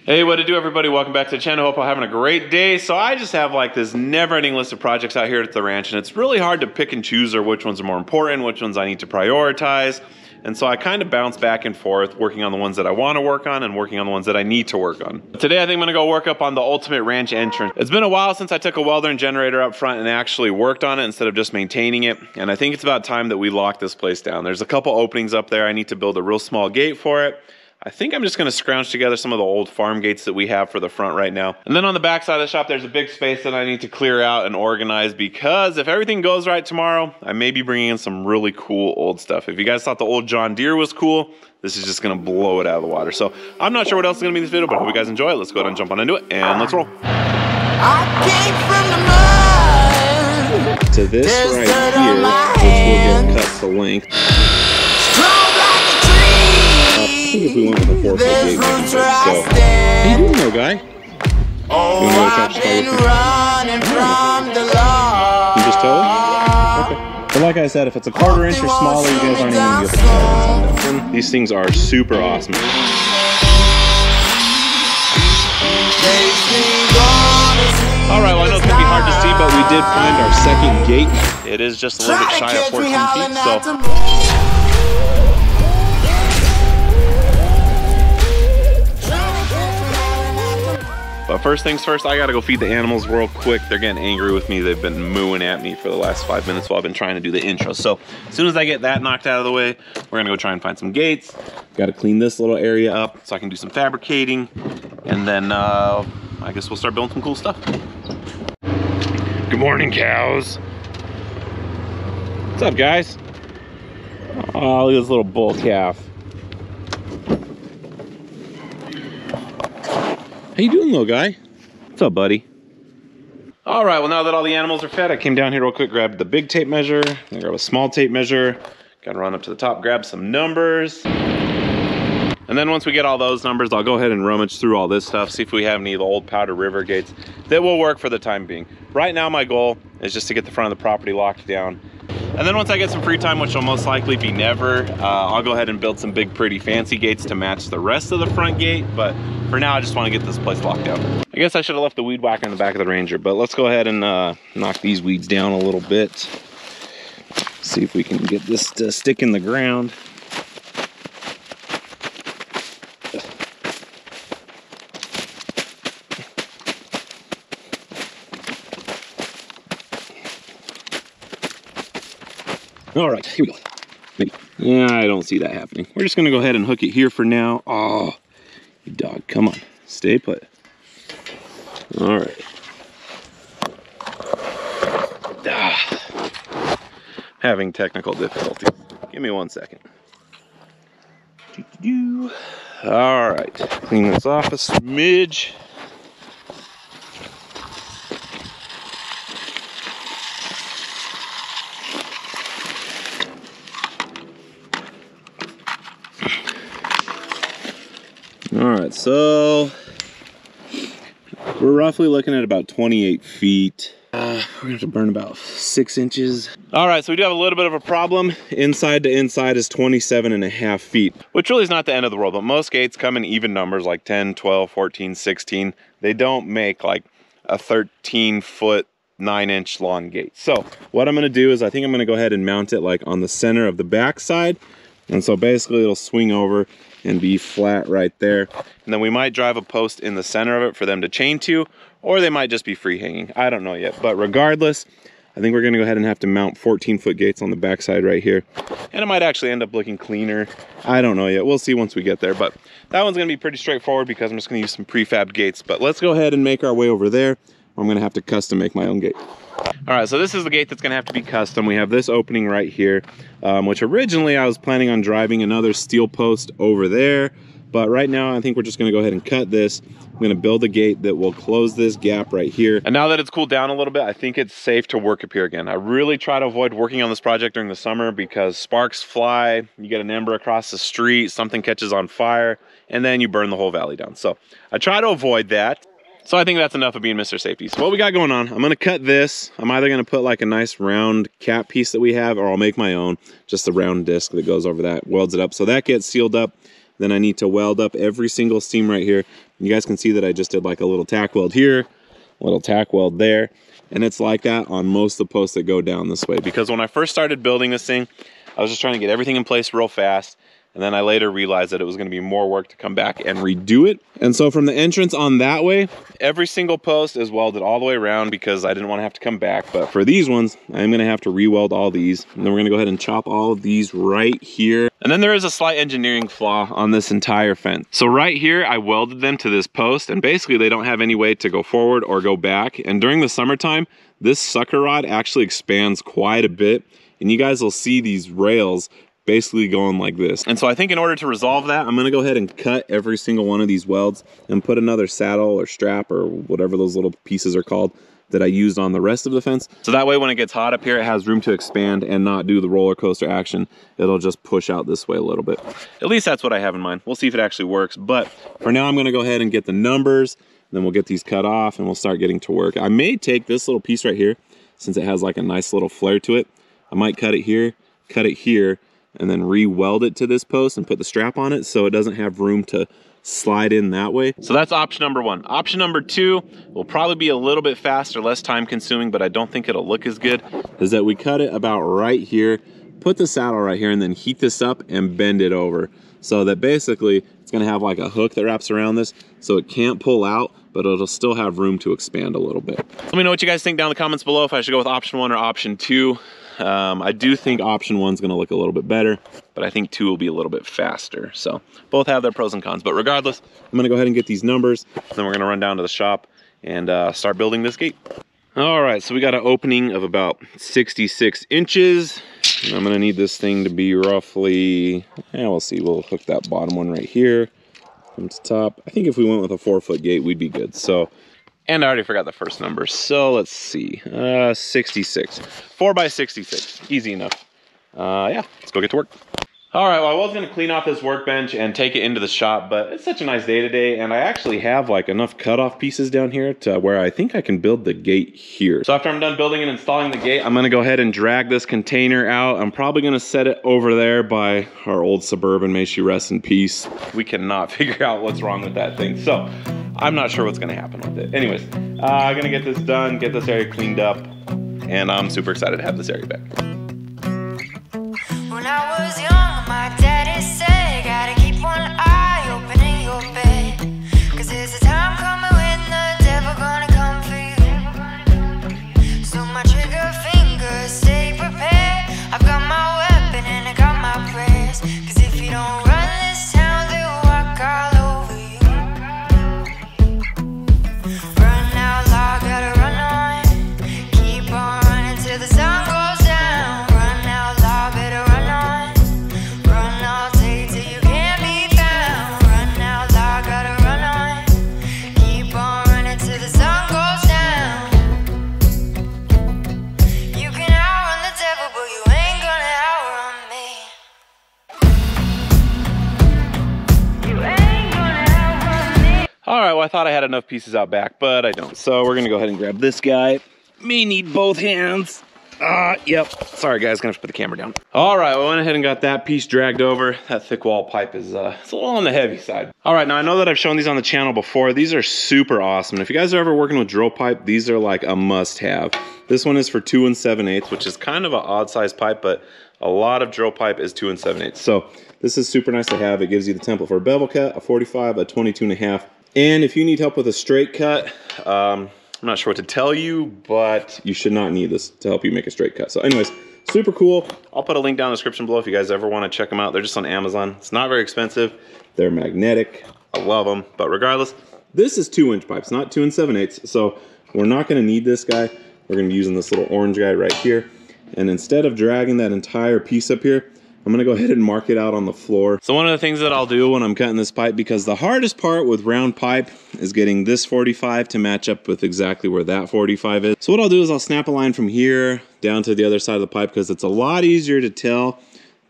Hey, what to do, everybody? Welcome back to the channel. Hope I'm having a great day. So I just have like this never-ending list of projects out here at the ranch, and it's really hard to pick and choose or which ones are more important, which ones I need to prioritize. And so I kind of bounce back and forth, working on the ones that I want to work on and working on the ones that I need to work on. Today, I think I'm gonna go work up on the ultimate ranch entrance. It's been a while since I took a welder and generator up front and actually worked on it instead of just maintaining it. And I think it's about time that we lock this place down. There's a couple openings up there. I need to build a real small gate for it. I think I'm just gonna scrounge together some of the old farm gates that we have for the front right now. And then on the back side of the shop, there's a big space that I need to clear out and organize, because if everything goes right tomorrow, I may be bringing in some really cool old stuff. If you guys thought the old John Deere was cool, this is just gonna blow it out of the water. So I'm not sure what else is gonna be in this video, but I hope you guys enjoy it. Let's go ahead and jump on into it, and let's roll. I came from the mud. To this right here, which will get cut to length. I think if we went with a 4-foot gate, so how you doing, little guy? Oh, I've been running from the law. You just tell us? Okay. But like I said, if it's a 1/4 inch or smaller, you guys aren't even gonna get the size on this one. These things are super awesome. Alright, well I know it's gonna be hard to see, but we did find our second gate. It is just a little bit shy of 14 feet, so. But first things first, I gotta go feed the animals real quick. They're getting angry with me. They've been mooing at me for the last 5 minutes while I've been trying to do the intro. So as soon as I get that knocked out of the way, we're gonna go try and find some gates. Gotta clean this little area up so I can do some fabricating. And then I guess we'll start building some cool stuff. Good morning, cows. What's up, guys? Oh, look at this little bull calf. How you doing, little guy? What's up, buddy? All right, well, now that all the animals are fed, I came down here real quick, grabbed the big tape measure, then grab a small tape measure, gotta run up to the top, grab some numbers. And then once we get all those numbers, I'll go ahead and rummage through all this stuff, see if we have any of the old Powder River gates that will work for the time being. Right now, my goal is just to get the front of the property locked down. And then once I get some free time, which will most likely be never, I'll go ahead and build some big, pretty, fancy gates to match the rest of the front gate. But for now, I just want to get this place locked down. I guess I should have left the weed whacker in the back of the Ranger, but let's go ahead and knock these weeds down a little bit. See if we can get this to stick in the ground. All right, here we go. Maybe. Yeah, I don't see that happening. We're just gonna go ahead and hook it here for now. Oh, you dog, come on, stay put. All right. Having technical difficulties. Give me 1 second. All right, clean this off a smidge. All right, so we're roughly looking at about 28 feet. We're gonna have to burn about 6 inches. All right, so we do have a little bit of a problem. Inside to inside is 27.5 feet, which really is not the end of the world, but most gates come in even numbers like 10, 12, 14, 16. They don't make like a 13-foot, 9-inch long gate. So what I'm gonna do is I think I'm gonna go ahead and mount it like on the center of the back side. And so basically it'll swing over and be flat right there. And then we might drive a post in the center of it for them to chain to, or they might just be free hanging. I don't know yet, but regardless, I think we're gonna go ahead and have to mount 14-foot gates on the backside right here. And it might actually end up looking cleaner. I don't know yet, we'll see once we get there, but that one's gonna be pretty straightforward because I'm just gonna use some prefab gates. But let's go ahead and make our way over there. I'm gonna have to custom make my own gate. All right, so this is the gate that's gonna have to be custom. We have this opening right here, which originally I was planning on driving another steel post over there, but right now I think we're just gonna go ahead and cut this. I'm gonna build a gate that will close this gap right here. And now that it's cooled down a little bit, I think it's safe to work up here again. I really try to avoid working on this project during the summer because sparks fly, you get an ember across the street, something catches on fire, and then you burn the whole valley down. So I try to avoid that. So I think that's enough of being Mr. Safety. So what we got going on, I'm gonna cut this. I'm either gonna put like a nice round cap piece that we have, or I'll make my own, just a round disc that goes over that, welds it up. So that gets sealed up. then I need to weld up every single seam right here. You guys can see that I just did like a little tack weld here, a little tack weld there. And it's like that on most of the posts that go down this way. Because when I first started building this thing, I was just trying to get everything in place real fast. And then I later realized that it was gonna be more work to come back and redo it. And so from the entrance on that way, every single post is welded all the way around because I didn't wanna have to come back. But for these ones, I'm gonna have to re-weld all these. And then we're gonna go ahead and chop all of these right here. And then there is a slight engineering flaw on this entire fence. So right here, I welded them to this post, and basically they don't have any way to go forward or go back. And during the summertime, this sucker rod actually expands quite a bit. And you guys will see these rails basically going like this. And so I think in order to resolve that, I'm gonna go ahead and cut every single one of these welds and put another saddle or strap or whatever those little pieces are called that I used on the rest of the fence. So that way when it gets hot up here, it has room to expand and not do the roller coaster action. It'll just push out this way a little bit. At least that's what I have in mind. We'll see if it actually works. But for now, I'm gonna go ahead and get the numbers, then we'll get these cut off and we'll start getting to work. I may take this little piece right here, since it has like a nice little flare to it. I might cut it here, and then re-weld it to this post and put the strap on it so it doesn't have room to slide in that way. So that's option number one. Option number two will probably be a little bit faster, less time consuming, but I don't think it'll look as good, is that we cut it about right here, put the saddle right here, and then heat this up and bend it over. So that basically it's gonna have like a hook that wraps around this so it can't pull out, but it'll still have room to expand a little bit. Let me know what you guys think down in the comments below if I should go with option one or option two. I do think option one's gonna look a little bit better, but I think two will be a little bit faster. So both have their pros and cons, but regardless, I'm gonna go ahead and get these numbers, then we're gonna run down to the shop and start building this gate. All right, so we got an opening of about 66 inches. And I'm gonna need this thing to be roughly, we'll see, we'll hook that bottom one right here from the top. I think if we went with a 4-foot gate, we'd be good. So, and I already forgot the first number. So let's see, 66, 4 by 66, easy enough. Yeah, let's go get to work. All right, well, I was gonna clean off this workbench and take it into the shop, but it's such a nice day today, and I actually have like enough cutoff pieces down here to where I think I can build the gate here. So after I'm done building and installing the gate, I'm gonna go ahead and drag this container out. I'm probably gonna set it over there by our old Suburban, may she rest in peace. We cannot figure out what's wrong with that thing, so I'm not sure what's gonna happen with it. Anyways, I'm gonna get this done, get this area cleaned up, and I'm super excited to have this area back. When I was young, my daddy said, gotta keep one eye open in your bed, 'cause there's a time coming when the devil gonna come for you. So my trigger finger, stay prepared. I've got my weapon and I got my prayers, 'cause if you don't run this town, they'll walk all over you. Run out loud, gotta run on. Keep on running till the sun goes down. Run out loud, better run on. Run all day till you can't be found. Run out loud, gotta run on. Keep on running till the sun goes down. You can outrun the devil, but you ain't gonna outrun me. You ain't gonna outrun me. All right, well, I thought I had enough pieces out back, but I don't. So we're gonna go ahead and grab this guy. May need both hands. Yep. Sorry guys, gonna have to put the camera down. All right, well, I went ahead and got that piece dragged over. That thick wall pipe is it's a little on the heavy side. All right, now I know that I've shown these on the channel before. These are super awesome. And if you guys are ever working with drill pipe, these are like a must have. This one is for 2 7/8, which is kind of an odd size pipe, but a lot of drill pipe is 2 7/8. So this is super nice to have. It gives you the template for a bevel cut, a 45, a 22.5. And if you need help with a straight cut, I'm not sure what to tell you, but you should not need this to help you make a straight cut. So anyways, super cool. I'll put a link down in the description below if you guys ever want to check them out. They're just on Amazon. It's not very expensive. They're magnetic. I love them. But regardless, this is 2-inch pipes, not 2 7/8. So we're not going to need this guy. We're going to be using this little orange guy right here. And instead of dragging that entire piece up here, I'm gonna go ahead and mark it out on the floor. So one of the things that I'll do when I'm cutting this pipe, because the hardest part with round pipe is getting this 45 to match up with exactly where that 45 is. So what I'll do is I'll snap a line from here down to the other side of the pipe, because it's a lot easier to tell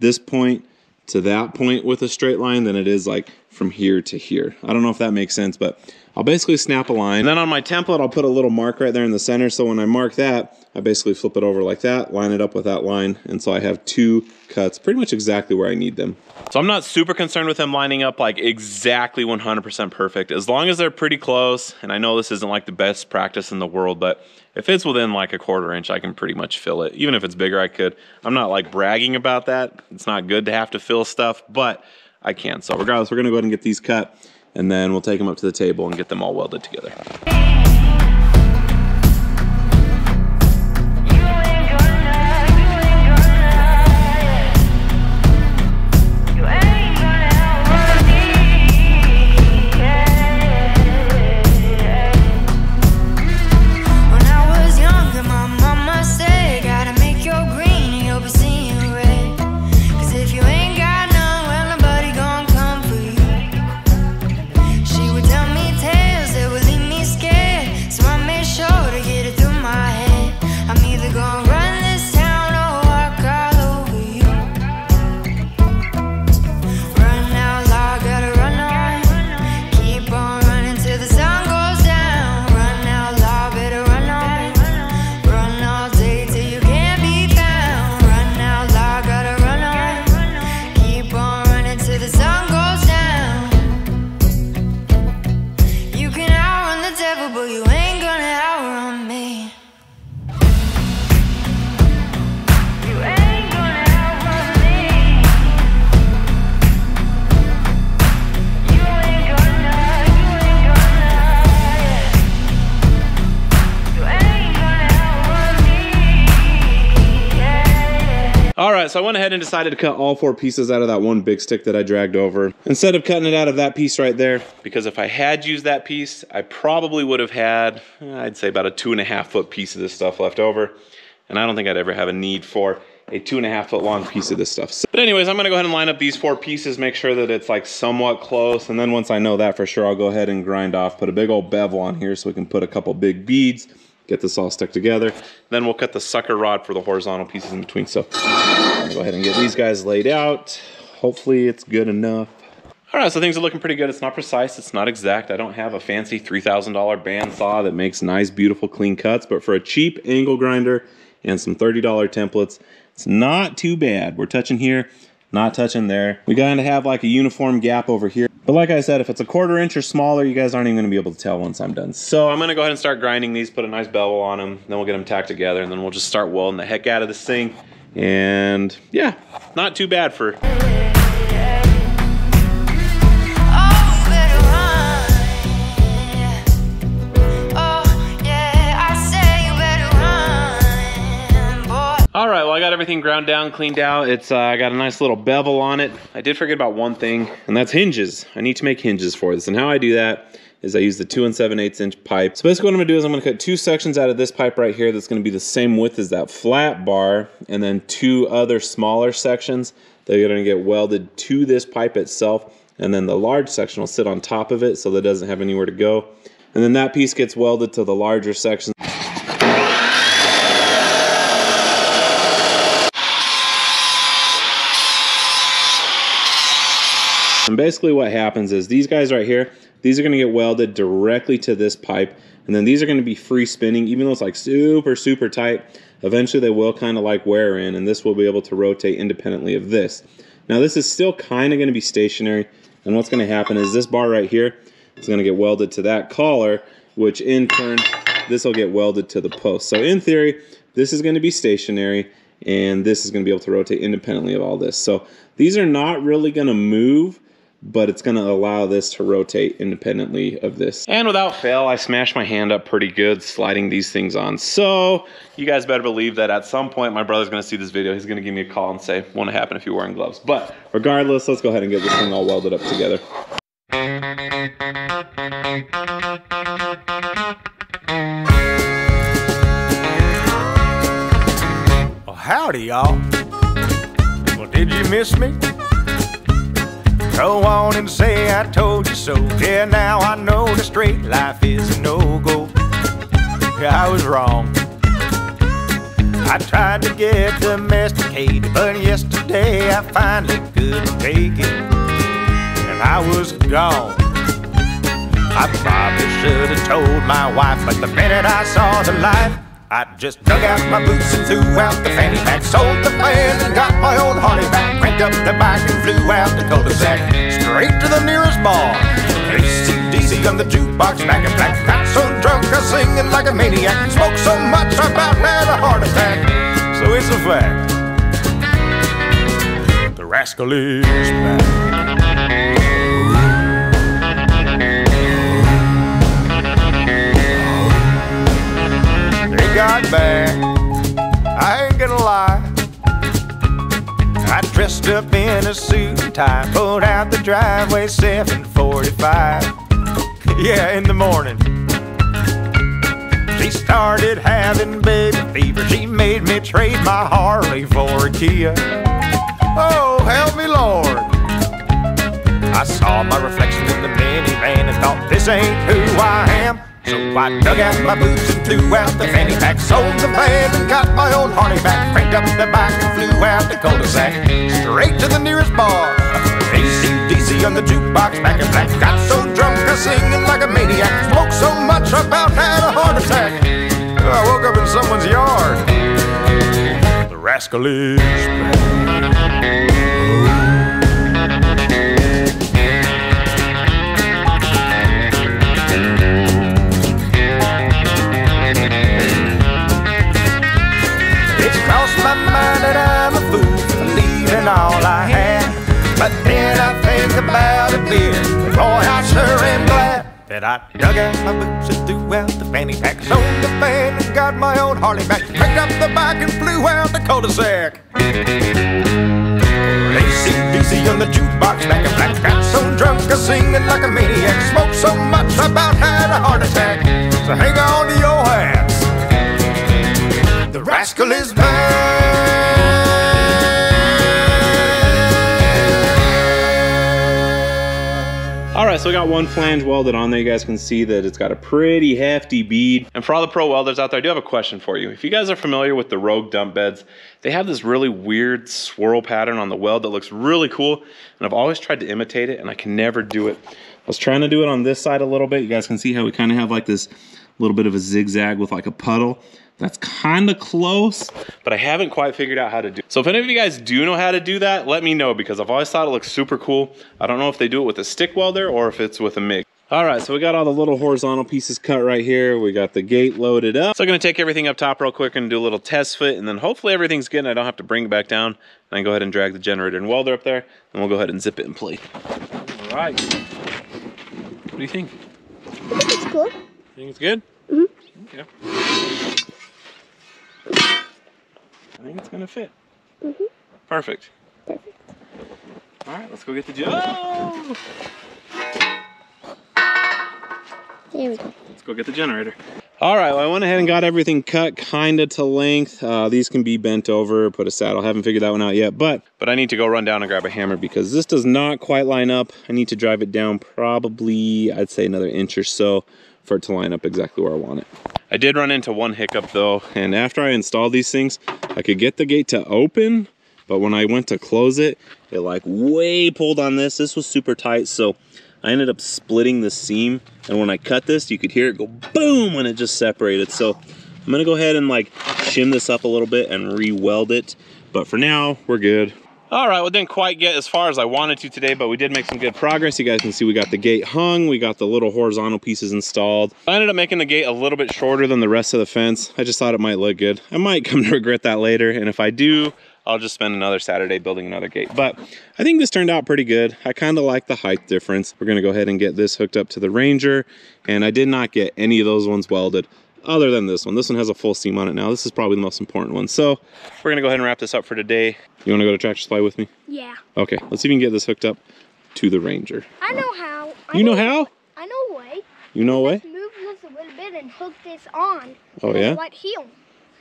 this point to that point with a straight line than it is like from here to here. I don't know if that makes sense, but I'll basically snap a line. And then on my template, I'll put a little mark right there in the center. So when I mark that, I basically flip it over like that, line it up with that line. And so I have 2 cuts pretty much exactly where I need them. So I'm not super concerned with them lining up like exactly 100% perfect. As long as they're pretty close, and I know this isn't like the best practice in the world, but if it's within like a 1/4 inch, I can pretty much fill it. Even if it's bigger, I could. I'm not like bragging about that. It's not good to have to fill stuff, but I can. So regardless, we're gonna go ahead and get these cut, and then we'll take them up to the table and get them all welded together. Alright, so I went ahead and decided to cut all 4 pieces out of that one big stick that I dragged over. Instead of cutting it out of that piece right there, because if I had used that piece, I probably would have had, I'd say about a 2.5 foot piece of this stuff left over. And I don't think I'd ever have a need for a 2.5 foot long piece of this stuff. So, but anyways, I'm gonna go ahead and line up these 4 pieces, make sure that it's like somewhat close. And then once I know that for sure, I'll go ahead and grind off, put a big old bevel on here so we can put a couple big beads, get this all stuck together. Then we'll cut the sucker rod for the horizontal pieces in between. So I'm gonna go ahead and get these guys laid out. Hopefully it's good enough. All right, so things are looking pretty good. It's not precise, it's not exact. I don't have a fancy $3,000 bandsaw that makes nice, beautiful, clean cuts, but for a cheap angle grinder and some $30 templates, it's not too bad. We're touching here, not touching there. We gotta have like a uniform gap over here. But like I said, if it's a 1/4 inch or smaller, you guys aren't even gonna be able to tell once I'm done. So I'm gonna go ahead and start grinding these, put a nice bevel on them, then we'll get them tacked together, and then we'll just start welding the heck out of this thing. And yeah, not too bad for... All right, well, I got everything ground down, cleaned out. It's I got a nice little bevel on it. I did forget about one thing, and that's hinges. I need to make hinges for this, and how I do that is I use the 2 7/8 inch pipe. So basically what I'm gonna do is I'm gonna cut 2 sections out of this pipe right here that's gonna be the same width as that flat bar, and then 2 other smaller sections that are gonna get welded to this pipe itself, and then the large section will sit on top of it so that it doesn't have anywhere to go. And then that piece gets welded to the larger section. And basically what happens is these guys right here, these are gonna get welded directly to this pipe, and then these are gonna be free spinning. Even though it's like super, super tight, eventually they will kind of like wear in, and this will be able to rotate independently of this. Now this is still kind of gonna be stationary, and what's gonna happen is this bar right here is gonna get welded to that collar, which in turn, this will get welded to the post. So in theory, this is gonna be stationary, and this is gonna be able to rotate independently of all this. So these are not really gonna move, but it's gonna allow this to rotate independently of this. And without fail, I smashed my hand up pretty good sliding these things on. So you guys better believe that at some point my brother's gonna see this video. He's gonna give me a call and say, won't happen if you're wearing gloves. But regardless, let's go ahead and get this thing all welded up together. Well, howdy, y'all. Well, did you miss me? Go on and say I told you so. Yeah, now I know the straight life is a no-go. I was wrong. I tried to get domesticated, but yesterday I finally couldn't take it, and I was gone. I probably should have told my wife, but the minute I saw the light, I just dug out my boots and threw out the fanny pack, sold the van and got my old Harley back, cranked up the bike and flew out the cul-de-sac, straight to the nearest bar. AC/DC on the jukebox, back in black. Got so drunk I was singing like a maniac, smoked so much I about had a heart attack. So it's a fact, the rascal is back. They got back, I ain't gonna lie. I dressed up in a suit and tie, pulled out the driveway 7:45. Yeah, in the morning. She started having baby fever. She made me trade my Harley for a Kia. Oh, help me, Lord. I saw my reflection in the minivan and thought, this ain't who I am. So I dug out my boots and threw out the fanny pack, sold the van and got my old Harley back, cranked up the bike and flew out the cul-de-sac, straight to the nearest bar. AC/DC on the jukebox, back in black. Got so drunk I was singing like a maniac, smoked so much I about had a heart attack. I woke up in someone's yard. The rascal is back. My mind that I'm a fool for leaving all I had, but then I think about it, dear. Boy, I sure am glad that I dug out my boots and threw out the fanny pack, sold the van and got my old Harley back, picked up the bike and flew out the cul-de-sac. AC/DC on the jukebox, back in black. Got so drunk I was singing like a maniac, smoked so much I about had a heart attack. So hang on to your hats, the rascal is back. All right, so we got one flange welded on there. You guys can see that it's got a pretty hefty bead. And for all the pro welders out there, I do have a question for you. If you guys are familiar with the Rogue dump beds, they have this really weird swirl pattern on the weld that looks really cool. And I've always tried to imitate it and I can never do it. I was trying to do it on this side a little bit. You guys can see how we kind of have like this little bit of a zigzag with like a puddle. That's kind of close, but I haven't quite figured out how to do it. So if any of you guys do know how to do that, let me know, because I've always thought it looks super cool. I don't know if they do it with a stick welder or if it's with a MIG. All right, so we got all the little horizontal pieces cut right here. We got the gate loaded up. So I'm gonna take everything up top real quick and do a little test fit, and then hopefully everything's good and I don't have to bring it back down. And I can go ahead and drag the generator and welder up there, and we'll go ahead and zip it in place. All right. What do you think? I think it's cool. Think it's good? Mm-hmm. Okay. I think it's gonna fit. Mm-hmm. Perfect. Perfect. All right, let's go get the oh! There we go. Let's go get the generator. All right, well, I went ahead and got everything cut kind of to length. These can be bent over, put a saddle. Haven't figured that one out yet, but I need to go run down and grab a hammer because this does not quite line up. I need to drive it down probably, I'd say another inch or so for it to line up exactly where I want it. I did run into one hiccup though, and after I installed these things, I could get the gate to open, but when I went to close it, it like way pulled on this. This was super tight, so I ended up splitting the seam, and when I cut this, you could hear it go boom when it just separated. So I'm gonna go ahead and like shim this up a little bit and re-weld it, but for now, we're good. All right, well, didn't quite get as far as I wanted to today, but we did make some good progress. You guys can see we got the gate hung, we got the little horizontal pieces installed. I ended up making the gate a little bit shorter than the rest of the fence. I just thought it might look good. I might come to regret that later, and if I do, I'll just spend another Saturday building another gate. But I think this turned out pretty good. I kind of like the height difference. We're gonna go ahead and get this hooked up to the Ranger, and I did not get any of those ones welded other than this one. This one has a full seam on it now. This is probably the most important one. So we're gonna go ahead and wrap this up for today. You wanna go to Tractor Supply with me? Yeah. Okay, let's see if we can get this hooked up to the Ranger. I know how. You know how? I know a way. You know a way? Let's move this a little bit and hook this on. Oh yeah? Right here.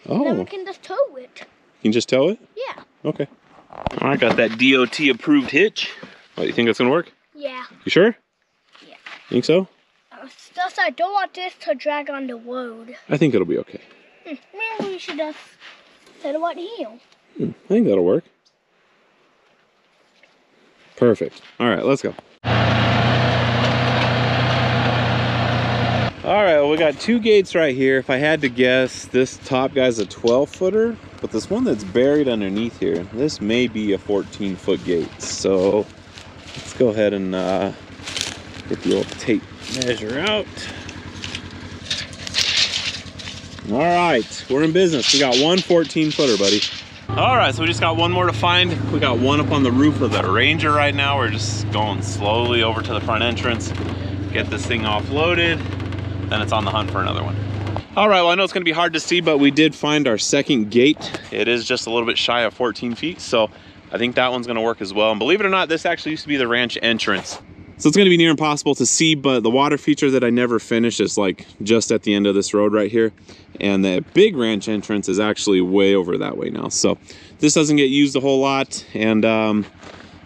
Oh. Then we can just tow it. You can just tow it? Yeah. Okay. All right, got that DOT approved hitch. What, you think that's gonna work? Yeah. You sure? Yeah. Think so? It's just I don't want this to drag on the road. I think it'll be okay. Maybe we should just set it right here. I think that'll work. Perfect. All right, let's go. All right, well, we got two gates right here. If I had to guess, this top guy's a 12-footer, but this one that's buried underneath here, this may be a 14-foot gate. So let's go ahead and get the old tape measure out. All right, we're in business. We got one 14-footer, buddy. All right, so we just got one more to find. We got one up on the roof of the Ranger right now. We're just going slowly over to the front entrance, get this thing offloaded, then it's on the hunt for another one. All right, well, I know it's gonna be hard to see, but we did find our second gate. It is just a little bit shy of 14 feet, so I think that one's gonna work as well. And believe it or not, this actually used to be the ranch entrance. So it's gonna be near impossible to see, but the water feature that I never finished is like just at the end of this road right here. And the big ranch entrance is actually way over that way now. So this doesn't get used a whole lot. And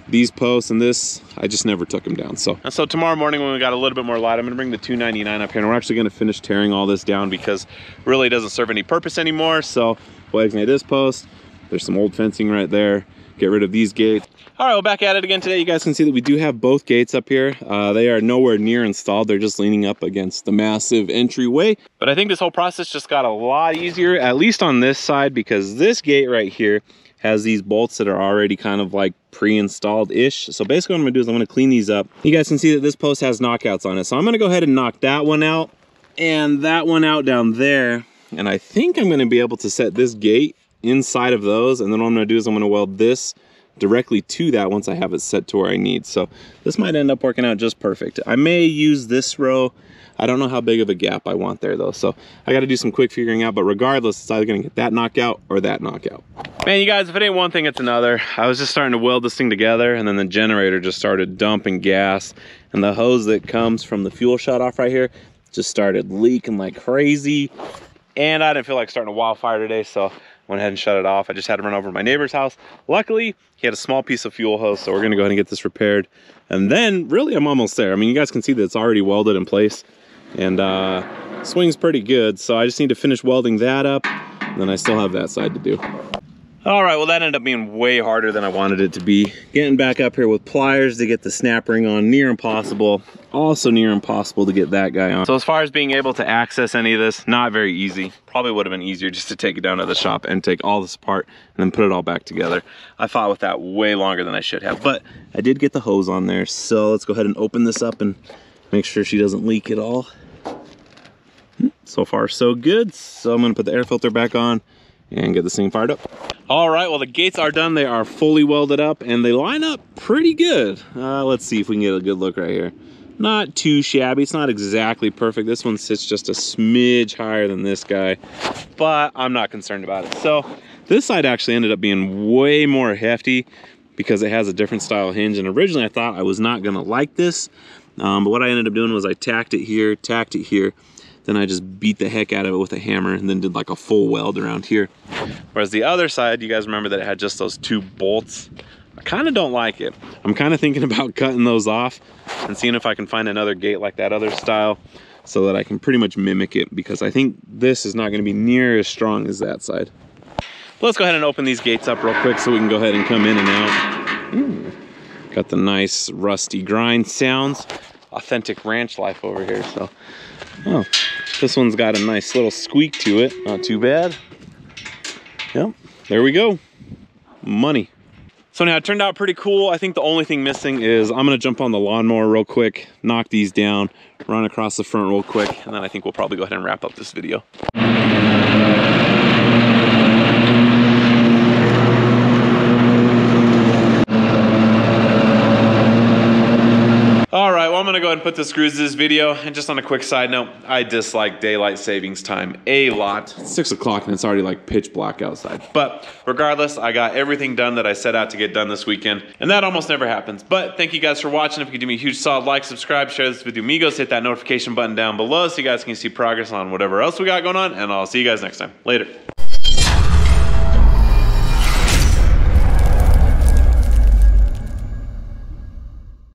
these posts and this, I just never took them down. So tomorrow morning when we got a little bit more light, I'm gonna bring the 299 up here and we're actually gonna finish tearing all this down because really it doesn't serve any purpose anymore. So we'll exit this post. There's some old fencing right there. Get rid of these gates. All right, well, back at it again today. You guys can see that we do have both gates up here. They are nowhere near installed. They're just leaning up against the massive entryway. But I think this whole process just got a lot easier, at least on this side, because this gate right here has these bolts that are already kind of like pre-installed-ish. So basically what I'm gonna do is I'm gonna clean these up. You guys can see that this post has knockouts on it. So I'm gonna go ahead and knock that one out and that one out down there. And I think I'm gonna be able to set this gate inside of those. And then what I'm gonna do is I'm gonna weld this directly to that once I have it set to where I need. So this might end up working out just perfect. I may use this row. I don't know how big of a gap I want there though. So I got to do some quick figuring out, but regardless, it's either going to get that knockout or that knockout. Man, you guys, if it ain't one thing, it's another. I was just starting to weld this thing together and then the generator just started dumping gas and the hose that comes from the fuel shut off right here just started leaking like crazy. And I didn't feel like starting a wildfire today, so went ahead and shut it off. I just had to run over to my neighbor's house. Luckily, he had a small piece of fuel hose, so we're gonna go ahead and get this repaired. And then, really, I'm almost there. I mean, you guys can see that it's already welded in place, and swings pretty good, so I just need to finish welding that up, and then I still have that side to do. All right, well, that ended up being way harder than I wanted it to be. Getting back up here with pliers to get the snap ring on, near impossible. Also near impossible to get that guy on. So as far as being able to access any of this, not very easy. Probably would have been easier just to take it down to the shop and take all this apart and then put it all back together. I fought with that way longer than I should have, but I did get the hose on there. So let's go ahead and open this up and make sure she doesn't leak at all. So far, so good. So I'm gonna put the air filter back on and get this thing fired up. All right, well, the gates are done. They are fully welded up and they line up pretty good. Let's see if we can get a good look right here. Not too shabby. It's not exactly perfect. This one sits just a smidge higher than this guy, but I'm not concerned about it. So this side actually ended up being way more hefty because it has a different style hinge. And originally I thought I was not gonna like this, but what I ended up doing was I tacked it here, then I just beat the heck out of it with a hammer and then did like a full weld around here. Whereas the other side, you guys remember that it had just those two bolts. I kind of don't like it. I'm kind of thinking about cutting those off and seeing if I can find another gate like that other style so that I can pretty much mimic it, because I think this is not going to be near as strong as that side. But let's go ahead and open these gates up real quick so we can go ahead and come in and out. Ooh, got the nice rusty grind sounds. Authentic ranch life over here. So, oh, this one's got a nice little squeak to it. Not too bad. Yep, there we go. Money. So now it turned out pretty cool. I think the only thing missing is I'm gonna jump on the lawnmower real quick, knock these down, run across the front real quick, and then I think we'll probably go ahead and wrap up this video. All right, well, I'm gonna go ahead and put the screws to this video. And just on a quick side note, I dislike daylight savings time a lot. It's 6 o'clock and it's already like pitch black outside. But regardless, I got everything done that I set out to get done this weekend. And that almost never happens. But thank you guys for watching. If you could do me a huge solid like, subscribe, share this video with amigos, hit that notification button down below so you guys can see progress on whatever else we got going on. And I'll see you guys next time. Later.